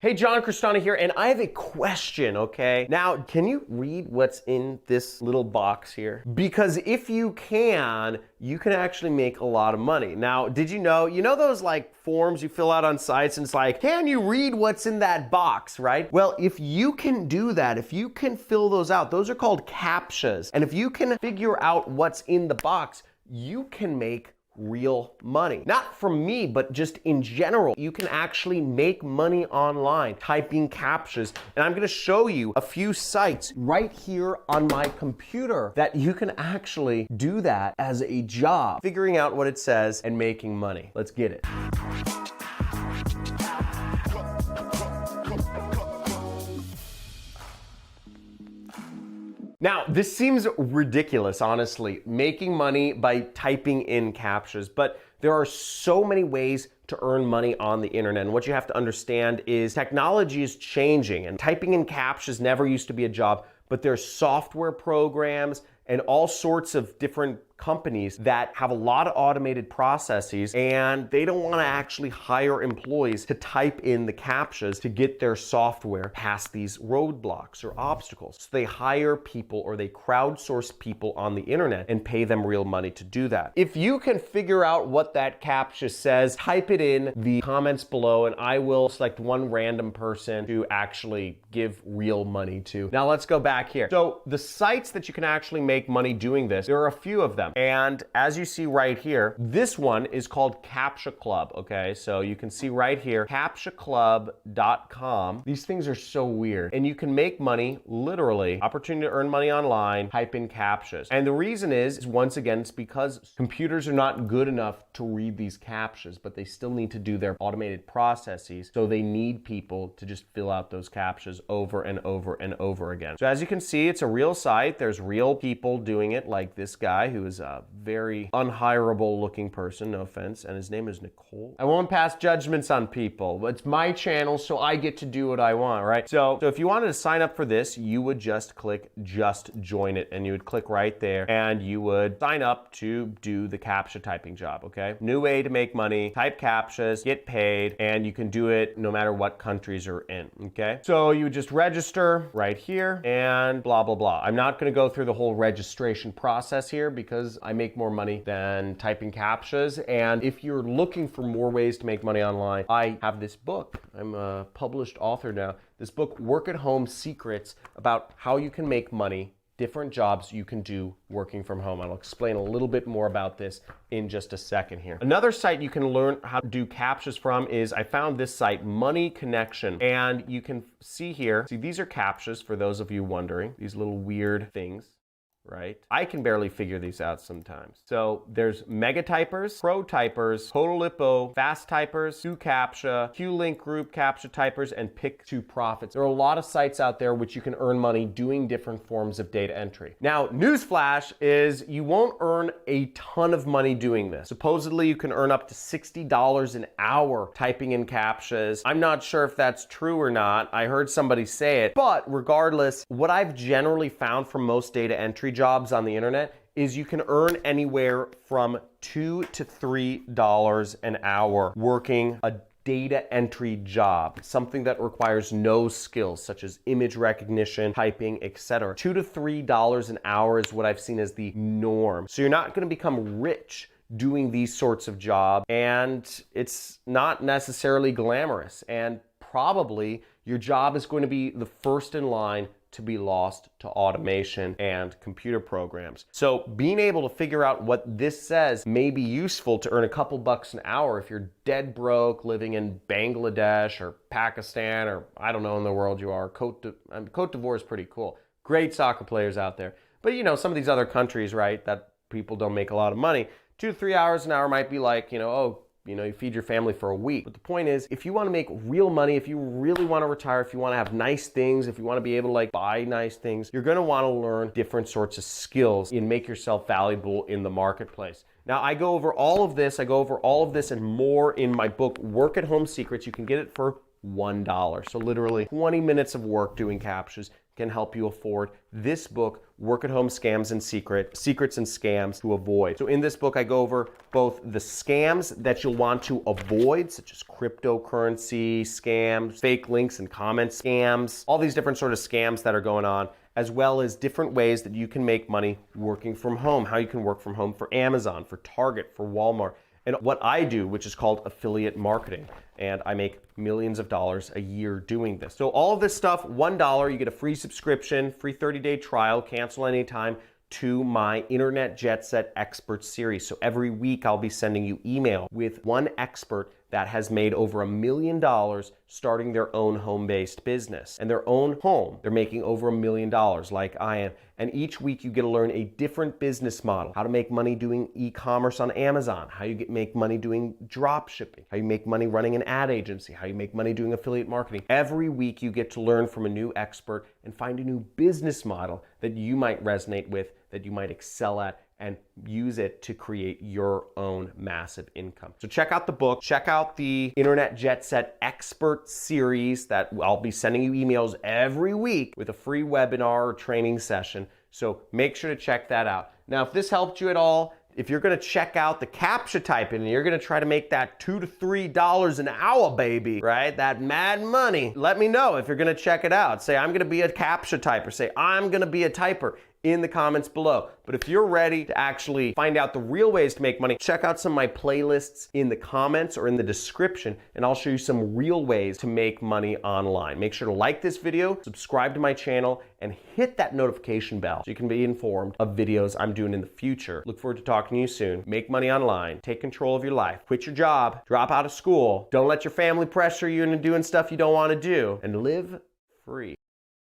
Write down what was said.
Hey, John Cristani here, and I have a question, okay? Now, can you read what's in this little box here? Because if you can actually make a lot of money. Now, did you know those like forms you fill out on sites and it's like, can you read what's in that box, right? Well, if you can do that, if you can fill those out, those are called Captchas. And if you can figure out what's in the box, you can make real money. Not from me, but just in general. You can actually make money online typing Captchas. And I'm gonna show you a few sites right here on my computer that you can actually do that as a job, figuring out what it says and making money. Let's get it. Now, this seems ridiculous, honestly, making money by typing in Captchas, but there are so many ways to earn money on the internet. And what you have to understand is technology is changing, and typing in Captchas never used to be a job, but there's software programs and all sorts of different companies that have a lot of automated processes, and they don't want to actually hire employees to type in the Captchas to get their software past these roadblocks or obstacles. So they hire people, or they crowdsource people on the internet and pay them real money to do that. If you can figure out what that Captcha says, type it in the comments below and I will select one random person to actually give real money to. Now let's go back here. So the sites that you can actually make money doing this, there are a few of them. And as you see right here, this one is called Captcha Club, okay? So you can see right here, captchaclub.com. These things are so weird. And you can make money, literally, opportunity to earn money online, type in Captchas. And the reason is once again, it's because computers are not good enough to read these Captchas, but they still need to do their automated processes. So they need people to just fill out those Captchas over and over and over again. So as you can see, it's a real site. There's real people doing it, like this guy who is a very unhireable looking person, no offense, and his name is Nicole. I won't pass judgments on people. It's my channel, so I get to do what I want, right? So if you wanted to sign up for this, you would just click just join it, and you would click right there and you would sign up to do the Captcha typing job, okay? New way to make money, type Captchas, get paid, and you can do it no matter what countries you're in, okay? So you would just register right here and blah, blah, blah. I'm not gonna go through the whole registration process here because I make more money than typing Captchas. And if you're looking for more ways to make money online, I have this book. I'm a published author now. This book, Work at Home Secrets, about how you can make money, different jobs you can do working from home. I'll explain a little bit more about this in just a second here. Another site you can learn how to do Captchas from is, I found this site, Money Connection. And you can see here, these are Captchas for those of you wondering, these little weird things. Right? I can barely figure these out sometimes. So there's Mega Typers, Pro Typers, Total Lipo, Fast Typers, QCaptcha, QLink Group Captcha Typers, and Pick 2 Profits. There are a lot of sites out there which you can earn money doing different forms of data entry. Now, newsflash is you won't earn a ton of money doing this. Supposedly you can earn up to $60 an hour typing in Captchas. I'm not sure if that's true or not. I heard somebody say it, but regardless, what I've generally found from most data entry jobs on the internet is you can earn anywhere from $2 to $3 an hour working a data entry job, something that requires no skills such as image recognition, typing, etc. $2 to $3 an hour is what I've seen as the norm. So you're not going to become rich doing these sorts of jobs, and it's not necessarily glamorous, and probably your job is going to be the first in line to be lost to automation and computer programs. So being able to figure out what this says may be useful to earn a couple bucks an hour if you're dead broke living in Bangladesh or Pakistan, or I don't know in the world you are. Cote d'Ivoire is pretty cool. Great soccer players out there. But you know, some of these other countries, right, that people don't make a lot of money, 2 to 3 hours an hour might be like, you feed your family for a week. But the point is, if you want to make real money, if you really want to retire, if you want to have nice things, if you want to be able to buy nice things, you're going to want to learn different sorts of skills and make yourself valuable in the marketplace. Now, I go over all of this. And more in my book, Work at Home Secrets. You can get it for $1. So literally 20 minutes of work doing Captchas can help you afford this book, Work at Home Scams and Secrets and Scams to Avoid. So in this book, I go over both the scams that you'll want to avoid, such as cryptocurrency scams, fake links and comment scams, all these different sort of scams that are going on, as well as different ways that you can make money working from home, how you can work from home for Amazon, for Target, for Walmart, and what I do, which is called affiliate marketing. And I make millions of dollars a year doing this. So all of this stuff, $1, you get a free subscription, free 30-day trial, cancel anytime, to my Internet Jet Set Expert Series. So every week I'll be sending you email with one expert that has made over $1 million starting their own home-based business. And their own home, they're making over $1 million like I am. And each week you get to learn a different business model, how to make money doing e-commerce on Amazon, how you make money doing drop shipping, how you make money running an ad agency, how you make money doing affiliate marketing. Every week you get to learn from a new expert and find a new business model that you might resonate with, that you might excel at, and use it to create your own massive income. So check out the book, check out the Internet Jet Set Expert Series that I'll be sending you emails every week with a free webinar or training session. So make sure to check that out. Now, if this helped you at all, if you're gonna check out the Captcha typing and you're gonna try to make that $2 to $3 an hour, baby, right? That mad money, let me know if you're gonna check it out. Say, I'm gonna be a Captcha typer. Say, I'm gonna be a typer in the comments below. But if you're ready to actually find out the real ways to make money, check out some of my playlists in the comments or in the description, and I'll show you some real ways to make money online. Make sure to like this video, subscribe to my channel, and hit that notification bell so you can be informed of videos I'm doing in the future. Look forward to talking to you soon. Make money online, take control of your life, quit your job, drop out of school, don't let your family pressure you into doing stuff you don't want to do, and live free.